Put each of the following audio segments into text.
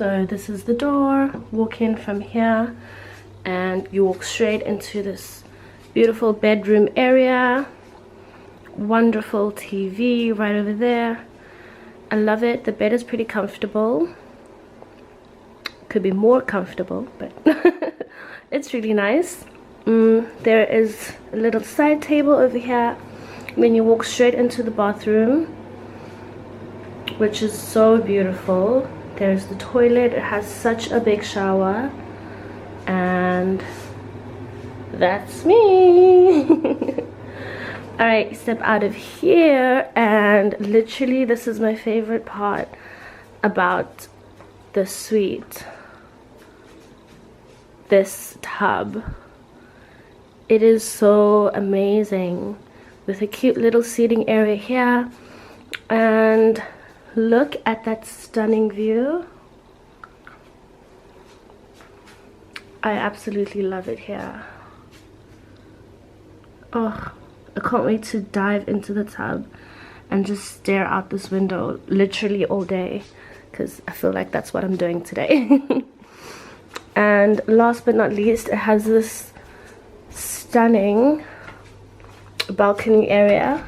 So this is the door. Walk in from here and you walk straight into this beautiful bedroom area. Wonderful TV right over there. I love it. The bed is pretty comfortable. Could be more comfortable, but it's really nice. There is a little side table over here. Then you walk straight into the bathroom, which is so beautiful. There's the toilet. It has such a big shower, and that's me. All right, step out of here, and literally this is my favorite part about the suite. This tub, it is so amazing, with a cute little seating area here, and look at that stunning view. I absolutely love it here. Oh, I can't wait to dive into the tub and just stare out this window literally all day, because I feel like that's what I'm doing today. And last but not least, it has this stunning balcony area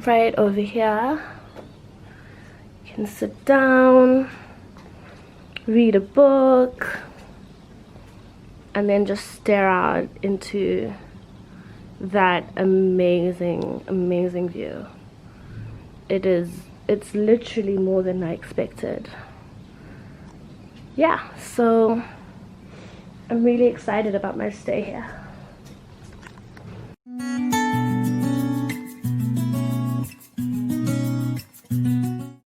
right over here. You can sit down, read a book, and then just stare out into that amazing view. It's literally more than I expected. Yeah, so I'm really excited about my stay here.